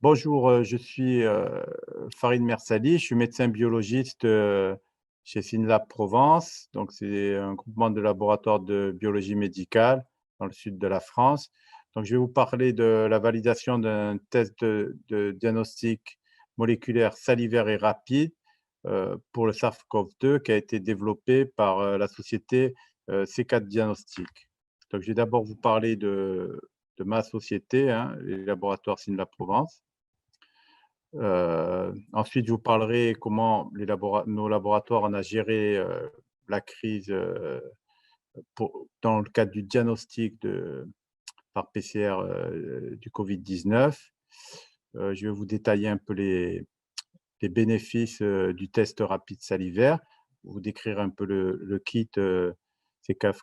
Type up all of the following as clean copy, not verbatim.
Bonjour, je suis Farid Mersali, je suis médecin biologiste chez SYNLAB Provence. Donc, c'est un groupement de laboratoires de biologie médicale dans le sud de la France. Donc, je vais vous parler de la validation d'un test de diagnostic moléculaire salivaire et rapide pour le SARS-CoV-2 qui a été développé par la société C4 Diagnostic. Donc, je vais d'abord vous parler de ma société, hein, les laboratoires SYNLAB Provence. Ensuite, je vous parlerai comment nos laboratoires on a géré la crise dans le cadre du diagnostic par PCR du Covid-19. Je vais vous détailler un peu les bénéfices du test rapide salivaire, vous décrire un peu le kit C4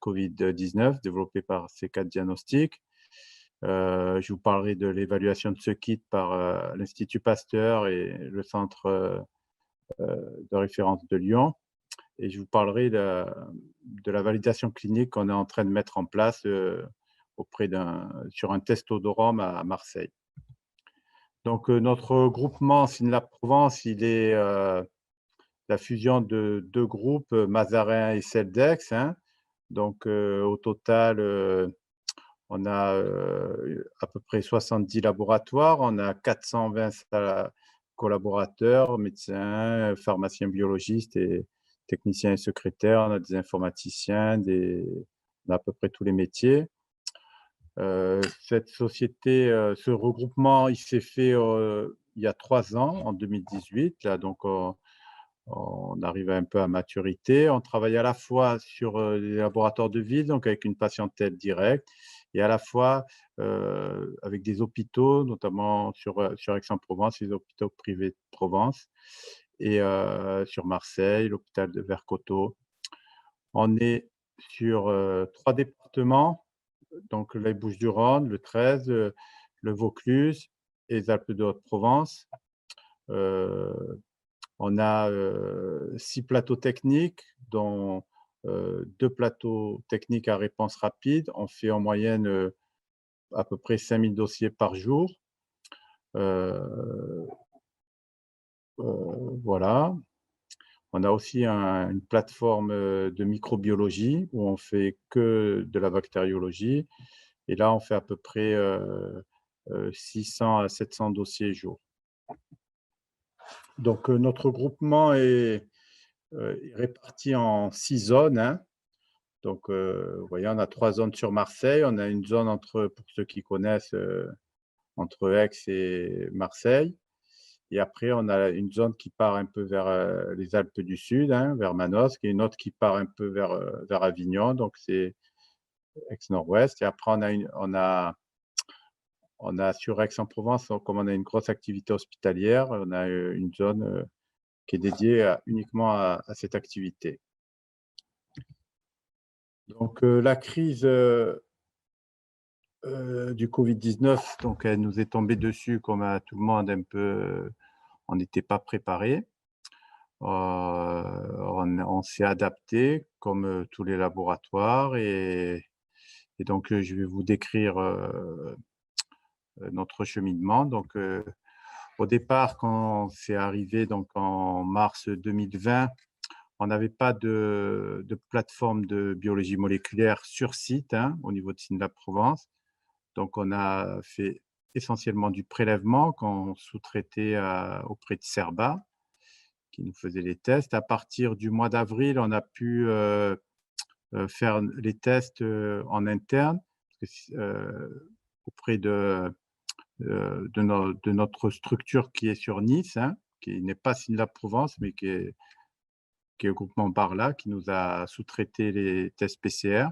Covid-19 développé par C4 Diagnostic. Je vous parlerai de l'évaluation de ce kit par l'Institut Pasteur et le centre de référence de Lyon. Et je vous parlerai de la validation clinique qu'on est en train de mettre en place sur un test odorome à Marseille. Donc, notre groupement SYNLAB Provence, il est la fusion de deux groupes, Mazarin et Celdex, hein. Donc, au total, on a à peu près 70 laboratoires, on a 420 collaborateurs, médecins, pharmaciens biologistes et techniciens et secrétaires, on a des informaticiens, on a à peu près tous les métiers. Cette société, ce regroupement, il s'est fait il y a 3 ans, en 2018. Là, donc, on arrive un peu à maturité. On travaille à la fois sur les laboratoires de ville, donc avec une patientèle directe, et à la fois avec des hôpitaux, notamment sur Aix-en-Provence, les hôpitaux privés de Provence, et sur Marseille, l'hôpital de Vercoteaux. On est sur 3 départements, donc les Bouches-du-Rhône, le 13, le Vaucluse et les Alpes de Haute-Provence. On a 6 plateaux techniques, dont 2 plateaux techniques à réponse rapide. On fait en moyenne à peu près 5000 dossiers par jour. Heu voilà. On a aussi une plateforme de microbiologie où on fait que de la bactériologie. Et là, on fait à peu près 600 à 700 dossiers jour. Donc, notre groupement est réparti en 6 zones, hein. Donc, vous voyez, on a 3 zones sur Marseille. On a une zone pour ceux qui connaissent, entre Aix et Marseille. Et après, on a une zone qui part un peu vers les Alpes du Sud, hein, vers Manosque, et une autre qui part un peu vers Avignon, donc c'est Aix-Nord-Ouest. Et après, on a sur Aix-en-Provence, comme on a une grosse activité hospitalière, on a une zone qui est dédiée uniquement à cette activité. Donc, la crise du Covid-19, donc elle nous est tombée dessus comme à tout le monde un peu, on n'était pas préparé. On s'est adapté comme tous les laboratoires et donc je vais vous décrire notre cheminement. Donc, au départ, quand c'est arrivé donc en mars 2020, on n'avait pas de plateforme de biologie moléculaire sur site, hein, au niveau de SYNLAB Provence. Donc, on a fait essentiellement du prélèvement qu'on sous-traitait auprès de Cerba, qui nous faisait les tests. À partir du mois d'avril, on a pu faire les tests en interne, auprès de notre structure qui est sur Nice, hein, qui n'est pas SYNLAB Provence, mais qui est le groupement Barla, qui nous a sous-traité les tests PCR.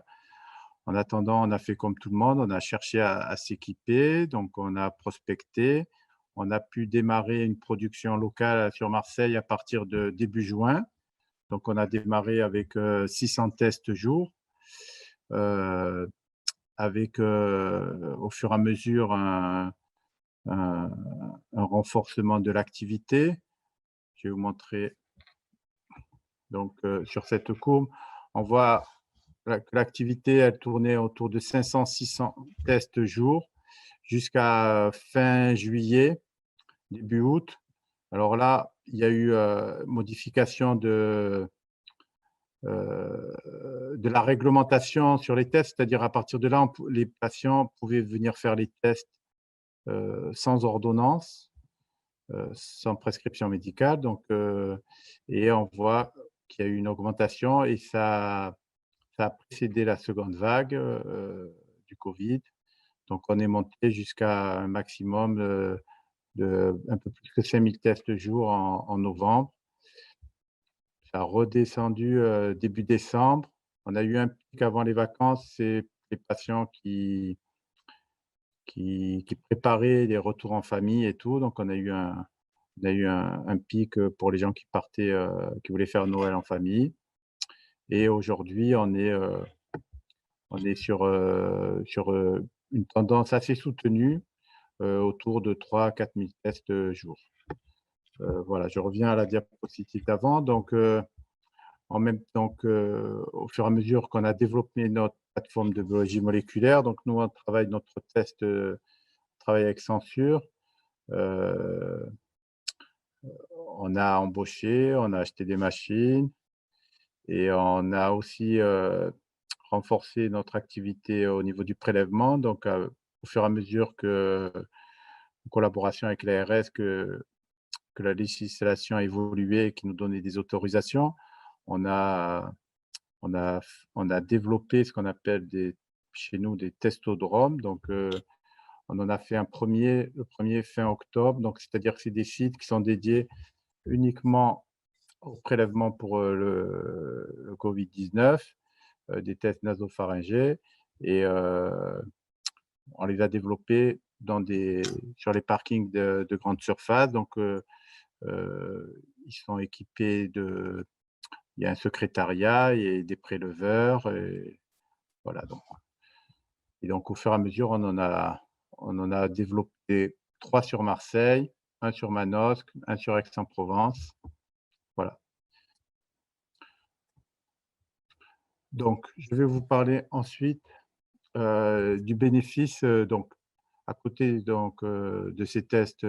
En attendant, on a fait comme tout le monde, on a cherché à s'équiper, donc on a prospecté. On a pu démarrer une production locale sur Marseille à partir de début juin. Donc, on a démarré avec 600 tests jour, avec au fur et à mesure un renforcement de l'activité. Je vais vous montrer. Donc, sur cette courbe, on voit que l'activité, elle tournait autour de 500-600 tests jour jusqu'à fin juillet, début août. Alors là, il y a eu, modification de la réglementation sur les tests, c'est-à-dire à partir de là, les patients pouvaient venir faire les tests, sans ordonnance, sans prescription médicale. Donc, et on voit qu'il y a eu une augmentation et ça a précédé la seconde vague, du covid. Donc on est monté jusqu'à un maximum, de un peu plus que 5 000 tests le jour en novembre. Ça a redescendu, début décembre. On a eu un pic avant les vacances, c'est les patients qui préparaient les retours en famille et tout. Donc on a eu un pic, pour les gens qui partaient, qui voulaient faire Noël en famille. Et aujourd'hui, on est sur une tendance assez soutenue, autour de 3 000 à 4 000 tests, jour. Voilà, je reviens à la diapositive d'avant. Donc, en même temps au fur et à mesure qu'on a développé notre plateforme de biologie moléculaire, donc nous, on travaille notre test, on travaille avec Censure. Heu, on a embauché, on a acheté des machines et on a aussi, renforcé notre activité au niveau du prélèvement. Donc, au fur et à mesure que, en collaboration avec l'ARS, que la législation a évolué et qui nous donnait des autorisations, on a on a on a développé ce qu'on appelle chez nous des testodromes. Donc, on en a fait le premier fin octobre. Donc, c'est-à-dire que c'est des sites qui sont dédiés uniquement au prélèvement pour, le Covid-19, des tests nasopharyngés et on les a développés sur les parkings de grande surface. Donc, ils sont équipés il y a un secrétariat et des préleveurs et voilà. Donc au fur et à mesure, on en a développé 3 sur Marseille, un sur Manosque, un sur Aix-en-Provence. Voilà. Donc je vais vous parler ensuite, du bénéfice, donc à côté donc, de ces tests,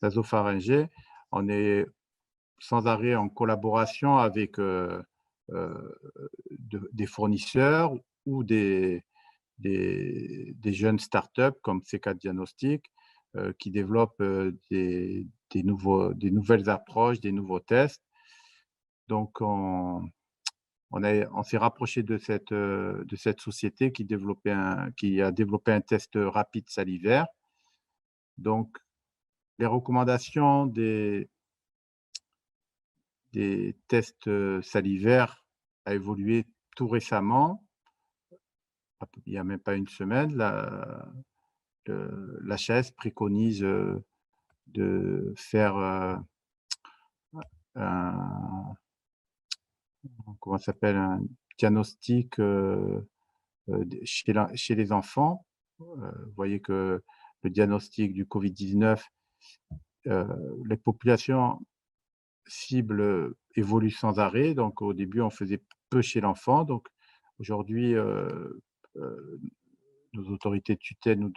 nasopharyngés, on est sans arrêt en collaboration avec, des fournisseurs ou des jeunes startups comme C4 Diagnostic, qui développent, des nouvelles approches, des nouveaux tests. Donc on s'est rapproché de cette société qui a développé un test rapide salivaire. Donc les recommandations des tests, salivaires a évolué tout récemment. Il y a même pas une semaine, l'HAS préconise, de faire, un comment ça s'appelle? Un diagnostic, chez les enfants. Vous voyez que le diagnostic du Covid-19, les populations cibles, évoluent sans arrêt. Donc au début, on faisait peu chez l'enfant. Donc aujourd'hui, heu, nos autorités de tutelle nous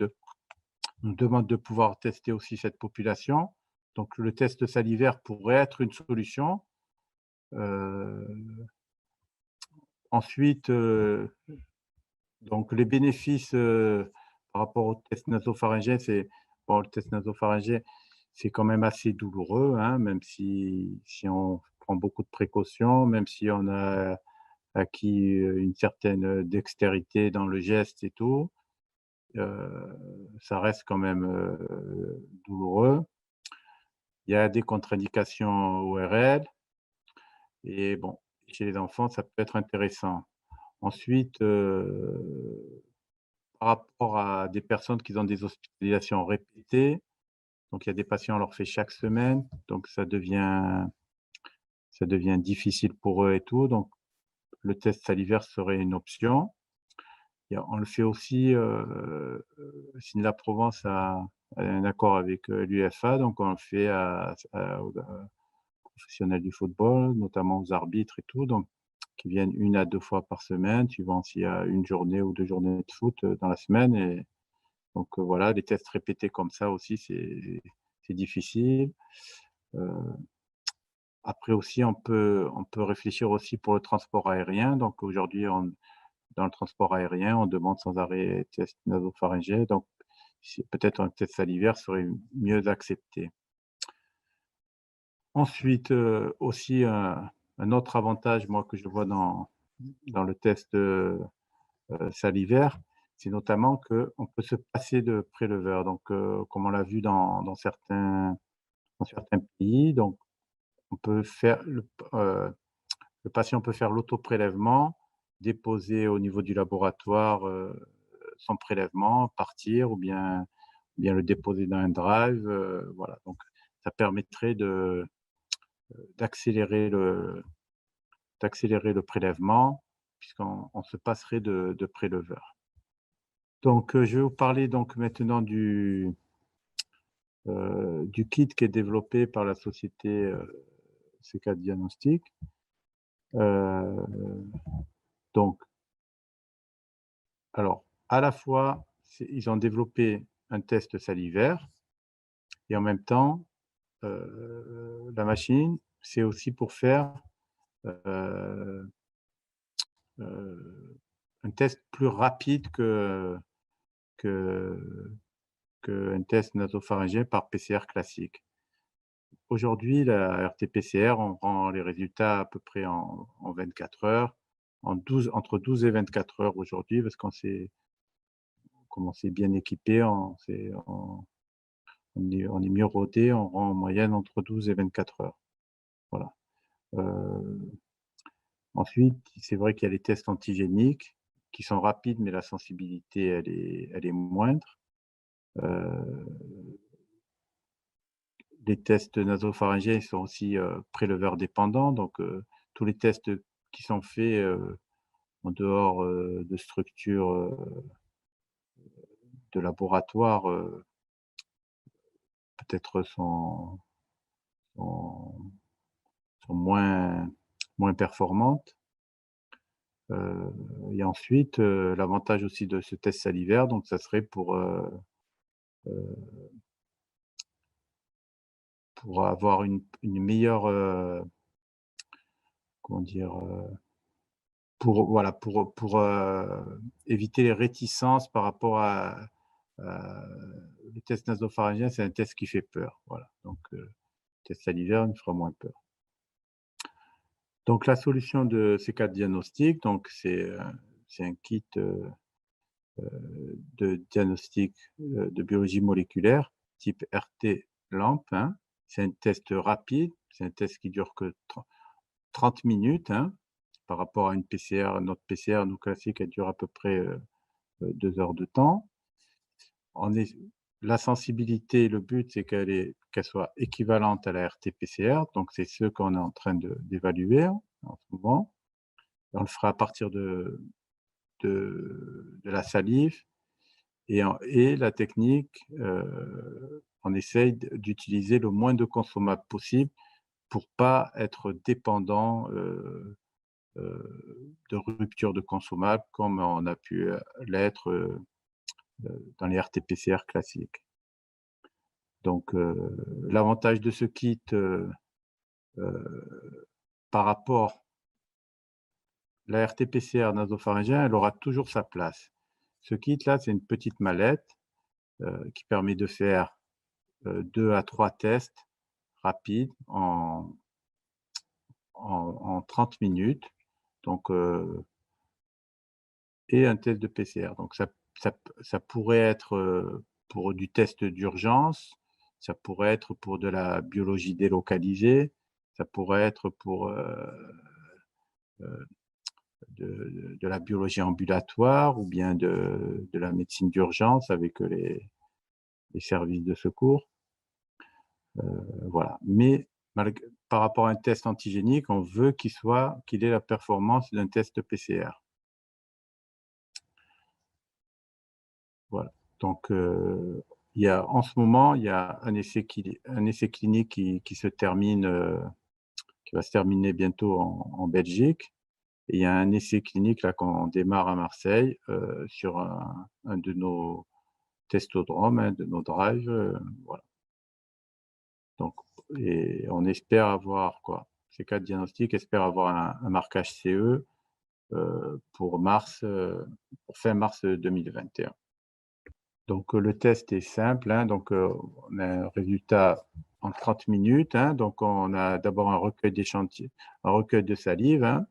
demandent de pouvoir tester aussi cette population. Donc le test salivaire pourrait être une solution. Heu, ensuite, donc les bénéfices, par rapport au test nasopharyngé, bon, le test nasopharyngé, c'est quand même assez douloureux, hein, même si on prend beaucoup de précautions, même si on a acquis, une certaine, dextérité dans le geste et tout, ça reste quand même, douloureux. Il y a des contre-indications ORL et bon, chez les enfants, ça peut être intéressant. Ensuite, par rapport à des personnes qui ont des hospitalisations répétées, donc il y a des patients, on leur fait chaque semaine, donc ça devient difficile pour eux et tout, donc le test salivaire serait une option. On le fait aussi, Ciné-la-Provence a un accord avec, l'UEFA, donc on le fait aux professionnels du football, notamment aux arbitres et tout, donc qui viennent 1 à 2 fois par semaine, suivant s'il y a 1 journée ou 2 journées de foot, dans la semaine Donc voilà, les tests répétés comme ça aussi, c'est difficile. Heu, Après aussi, on peut réfléchir aussi pour le transport aérien. Donc aujourd'hui, dans le transport aérien, on demande sans arrêt test nasopharyngé. Donc peut-être un test salivaire serait mieux accepté. Ensuite, aussi un autre avantage, moi, que je vois dans le test, salivaire, c'est notamment qu'on peut se passer de préleveur. Donc, comme on l'a vu dans certains pays, donc on peut faire le patient peut faire l'autoprélèvement, déposer au niveau du laboratoire, son prélèvement, partir ou bien le déposer dans un drive, voilà. Donc ça permettrait d'accélérer le d'accélérer le prélèvement puisqu'on se passerait de préleveur. Donc, je vais vous parler donc maintenant du kit qui est développé par la société, CK Diagnostic. Heu, donc alors, à la fois, ils ont développé un test salivaire et en même temps, la machine, c'est aussi pour faire, heu heu, un test plus rapide que qu'un test nasopharyngien par PCR classique. Aujourd'hui, la RT-PCR, on rend les résultats à peu près en 24 heures, entre 12 et 24 heures aujourd'hui parce comme on s'est bien équipé, on est mieux rodé, on rend en moyenne entre 12 et 24 heures. Voilà. Heu, Ensuite, c'est vrai qu'il y a les tests antigéniques qui sont rapides, mais la sensibilité, elle est moindre. Heu, les tests nasopharyngiens, ils sont aussi, préleveurs dépendants, donc tous les tests qui sont faits, en dehors, de structures, de laboratoire, peut-être sont sont moins performantes. Heu et ensuite, l'avantage aussi de ce test salivaire, donc ça serait pour avoir une meilleure, comment dire? Pour voilà, éviter les réticences par rapport à le test nasopharyngien, c'est un test qui fait peur, voilà, donc test salivaire nous fera moins peur. Donc la solution de ces 4 diagnostics, donc c'est un kit, de diagnostic, de biologie moléculaire type RT-LAMP, hein. C'est un test rapide, c'est un test qui dure que 30 minutes, hein, par rapport à une PCR. Notre PCR, nous classique, elle dure à peu près, 2 heures de temps. On est La sensibilité, le but, c'est qu'elle soit équivalente à la RT-PCR, donc c'est ce qu'on est en train d'évaluer en ce moment. On le fera à partir de la salive et la technique, on essaye d'utiliser le moins de consommables possible pour pas être dépendant, de rupture de consommables comme on a pu, l'être, dans les RT-PCR classiques. Donc, l'avantage de ce kit, heu, par rapport la RT-PCR nasopharyngien, elle aura toujours sa place. Ce kit-là, c'est une petite mallette, qui permet de faire, 2 à 3 tests rapides en 30 minutes, donc et un test de PCR. Donc ça pourrait être, pour du test d'urgence, ça pourrait être pour de la biologie délocalisée, ça pourrait être pour, heu, de la biologie ambulatoire ou bien de la médecine d'urgence avec, les services de secours, voilà. Mais par rapport à un test antigénique, on veut qu'il ait la performance d'un test PCR. Voilà, donc il y a en ce moment, il y a un essai clinique qui se termine, qui va se terminer bientôt en Belgique et il y a un essai clinique là qu'on démarre à Marseille, sur un de nos testodrome hein, de nos drives. Voilà. Donc, et on espère avoir quoi? Ces 4 diagnostics espèrent avoir un marquage CE pour fin mars 2021. Donc, le test est simple, hein, donc, on a un résultat en 30 minutes, hein, donc on a d'abord un recueil d'échantillons, un recueil de salive, hein.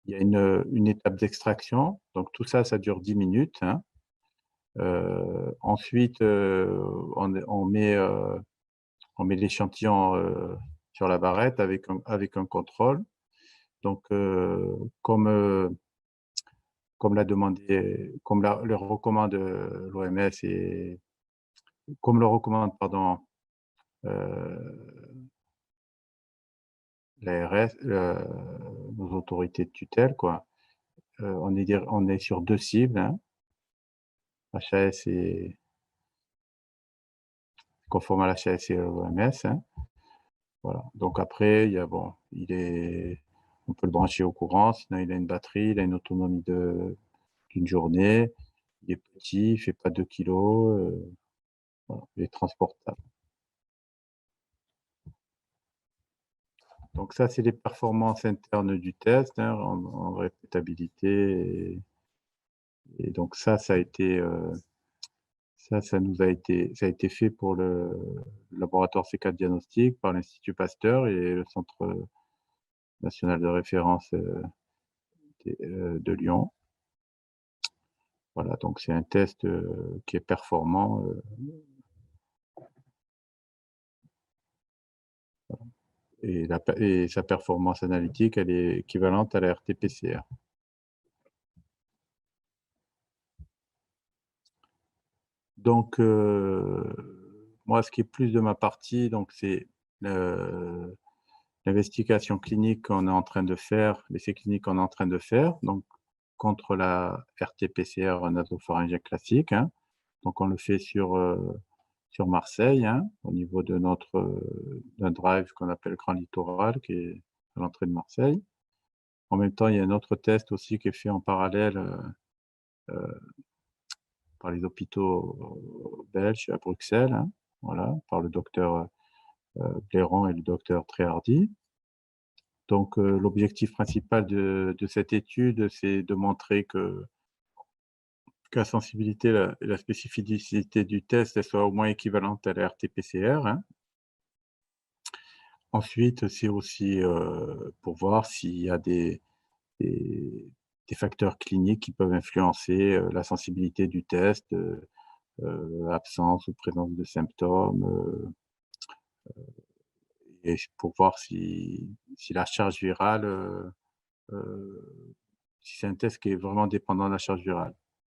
Il y a une étape d'extraction, donc tout ça, ça dure 10 minutes, hein. Ensuite, on met l'échantillon, sur la barrette avec un contrôle. Donc, comme le recommande l'OMS et comme le recommande, pardon, l'ARS, nos autorités de tutelle, quoi. On est sur 2 cibles, hein, HAS et conforme à l'HAS et l'OMS, hein. Voilà. Donc après, il y a bon, on peut le brancher au courant, sinon il a une batterie, il a une autonomie d'une journée, il est petit, il fait pas 2 kilos, voilà, il est transportable. Donc ça, c'est les performances internes du test, hein, en répétabilité et donc ça a été, ça a été fait pour le laboratoire C4 Diagnostic par l'Institut Pasteur et le Centre national de référence, de Lyon. Voilà, donc c'est un test, qui est performant, et sa performance analytique, elle est équivalente à la RT-PCR. Donc, moi, ce qui est plus de ma partie, donc c'est l'investigation clinique qu'on est en train de faire, l'essai clinique qu'on est en train de faire, donc contre la RT-PCR nasopharyngée classique, hein. Donc on le fait sur Marseille, hein, au niveau de d'un drive qu'on appelle Grand Littoral, qui est à l'entrée de Marseille. En même temps, il y a un autre test aussi qui est fait en parallèle, par les hôpitaux belges à Bruxelles, hein, voilà, par le docteur, Blairon et le docteur Tréhardy. Donc, l'objectif principal de cette étude, c'est de montrer que la sensibilité et la spécificité du test, elles soient au moins équivalentes à la RT-PCR, hein. Ensuite, c'est aussi, pour voir s'il y a des facteurs cliniques qui peuvent influencer, la sensibilité du test, absence ou présence de symptômes, et pour voir si la charge virale, si c'est un test qui est vraiment dépendant de la charge virale.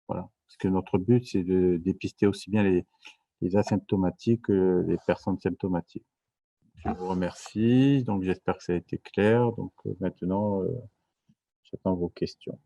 Voilà. Parce que notre but, c'est de dépister aussi bien les asymptomatiques que les personnes symptomatiques. Je vous remercie, donc j'espère que ça a été clair. Donc, maintenant, j'attends vos questions.